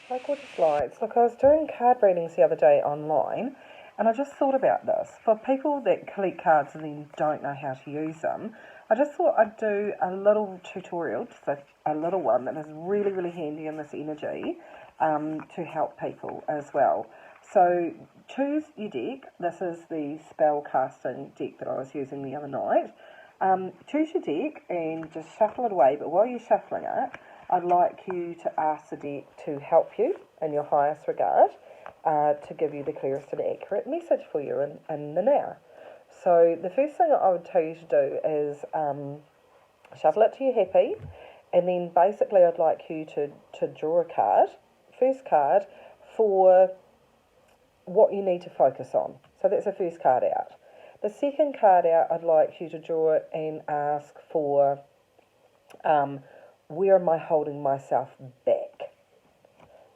Hi, gorgeous lights. Look, I was doing card readings the other day online, and I just thought about this. For people that collect cards and then don't know how to use them, I just thought I'd do a little tutorial, just a little one that is really, really handy in this energy to help people as well. So choose your deck. This is the spell casting deck that I was using the other night. Choose your deck and just shuffle it away, but while you're shuffling it, I'd like you to ask the deck to help you in your highest regard, to give you the clearest and accurate message for you in the now. So the first thing I would tell you to do is shuffle it to your happy, and then basically I'd like you to draw a card, first card, for what you need to focus on. So that's the first card out. The second card out, I'd like you to draw it and ask for um, where am I holding myself back?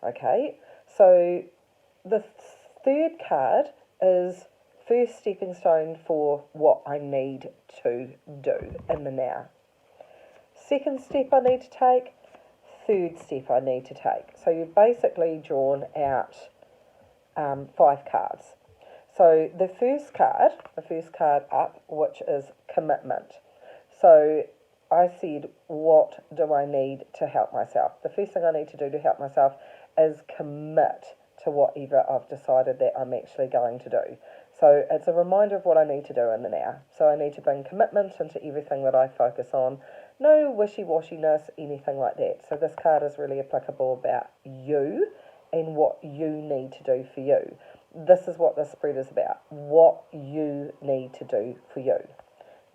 Okay, so the third card is first stepping stone for what I need to do in the now. Second step I need to take, third step I need to take. So you've basically drawn out 5 cards. So the first card up, which is commitment. So I said, what do I need to help myself? The first thing I need to do to help myself is commit to whatever I've decided that I'm actually going to do. So it's a reminder of what I need to do in the now. So I need to bring commitment into everything that I focus on. No wishy-washiness, anything like that. So this card is really applicable about you and what you need to do for you. This is what this spread is about. What you need to do for you.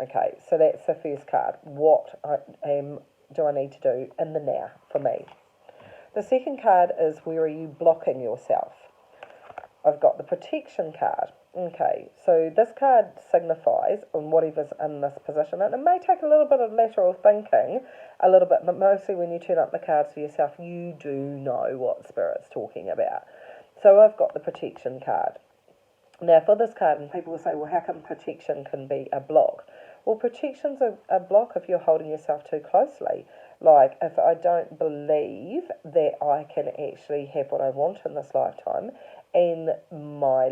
Okay, so that's the first card. Do I need to do in the now for me? The second card is where are you blocking yourself? I've got the protection card. Okay, so this card signifies on whatever's in this position, and it may take a little bit of lateral thinking, a little bit, but mostly when you turn up the cards for yourself, you do know what Spirit's talking about. So I've got the protection card. Now, for this card, and people will say, well, how come protection can be a block? Well, protection's a block if you're holding yourself too closely. Like, if I don't believe that I can actually have what I want in this lifetime and my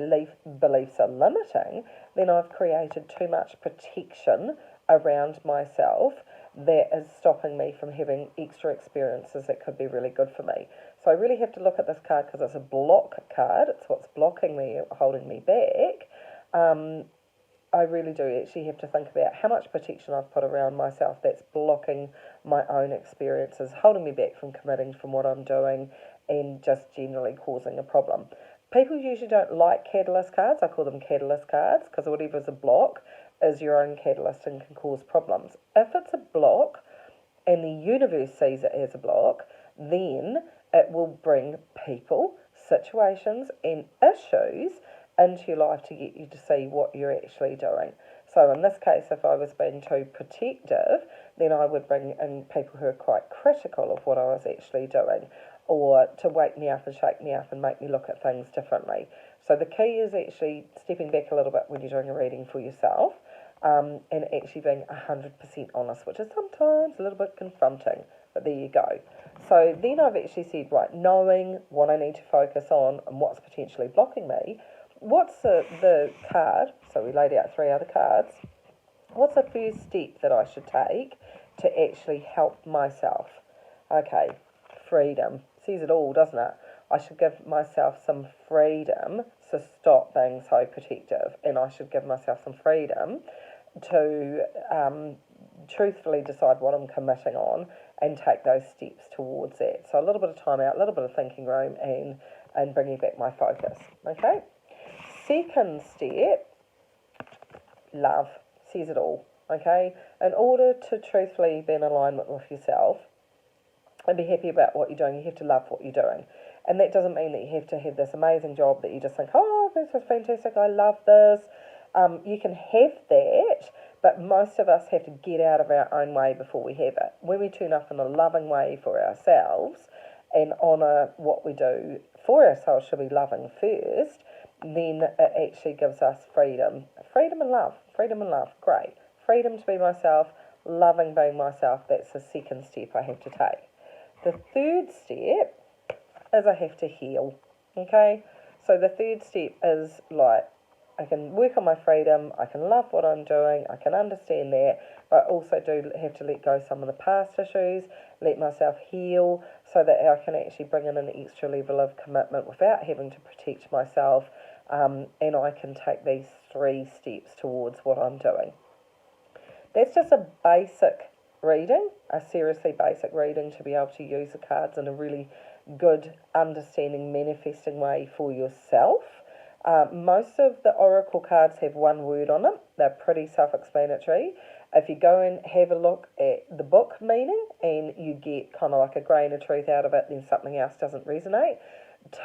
beliefs are limiting, then I've created too much protection around myself that is stopping me from having extra experiences that could be really good for me. So I really have to look at this card because it's a block card. It's what's blocking me, holding me back. I really do actually have to think about how much protection I've put around myself that's blocking my own experiences, holding me back from committing from what I'm doing, and just generally causing a problem. People usually don't like catalyst cards. I call them catalyst cards because whatever's a block is your own catalyst and can cause problems. If it's a block and the universe sees it as a block, then it will bring people, situations, and issues into your life to get you to see what you're actually doing. So in this case, if I was being too protective, then I would bring in people who are quite critical of what I was actually doing, or to wake me up and shake me up and make me look at things differently. So the key is actually stepping back a little bit when you're doing a reading for yourself, and actually being 100% honest, which is sometimes a little bit confronting, but there you go. So then I've actually said, right, knowing what I need to focus on and what's potentially blocking me, what's the card? So we laid out 3 other cards. What's the first step that I should take to actually help myself? Okay, freedom. Says it all, doesn't it? I should give myself some freedom to stop being so protective, and I should give myself some freedom to truthfully decide what I'm committing on and take those steps towards that. So a little bit of time out, a little bit of thinking room, and bringing back my focus. Okay. Second step, love. Says it all. Okay. In order to truthfully be in alignment with yourself and be happy about what you're doing, you have to love what you're doing. And that doesn't mean that you have to have this amazing job that you just think, oh, this is fantastic, I love this. You can have that, but most of us have to get out of our own way before we have it. When we turn up in a loving way for ourselves and honour what we do for ourselves, should be loving first, then it actually gives us freedom. Freedom and love. Freedom and love. Great. Freedom to be myself, loving being myself. That's the second step I have to take. The third step is I have to heal. Okay, so the third step is like, I can work on my freedom, I can love what I'm doing, I can understand that, but I also do have to let go some of the past issues, let myself heal, so that I can actually bring in an extra level of commitment without having to protect myself, and I can take these 3 steps towards what I'm doing. That's just a basic reading, a seriously basic reading to be able to use the cards in a really good, understanding, manifesting way for yourself. Most of the oracle cards have one word on them. They're pretty self-explanatory. If you go and have a look at the book meaning and you get kind of like a grain of truth out of it, then something else doesn't resonate.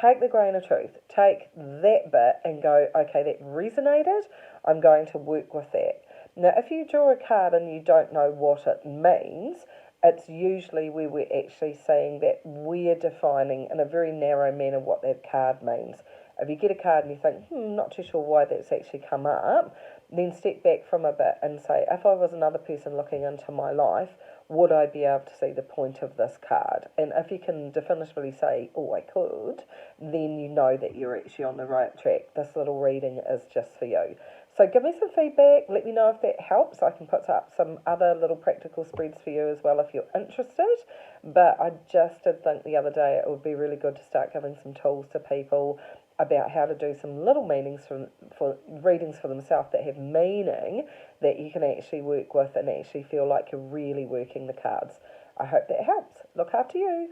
Take the grain of truth, take that bit and go, okay, that resonated, I'm going to work with that. Now, if you draw a card and you don't know what it means, it's usually where we're actually saying that we're defining in a very narrow manner what that card means. If you get a card and you think, not too sure why that's actually come up, then step back from a bit and say, if I was another person looking into my life, would I be able to see the point of this card? And if you can definitively say, oh, I could, then you know that you're actually on the right track. This little reading is just for you. So give me some feedback. Let me know if that helps. I can put up some other little practical spreads for you as well if you're interested. But I just did think the other day it would be really good to start giving some tools to people about how to do some little meanings for readings for themselves that have meaning that you can actually work with and actually feel like you're really working the cards. I hope that helps. Look after you.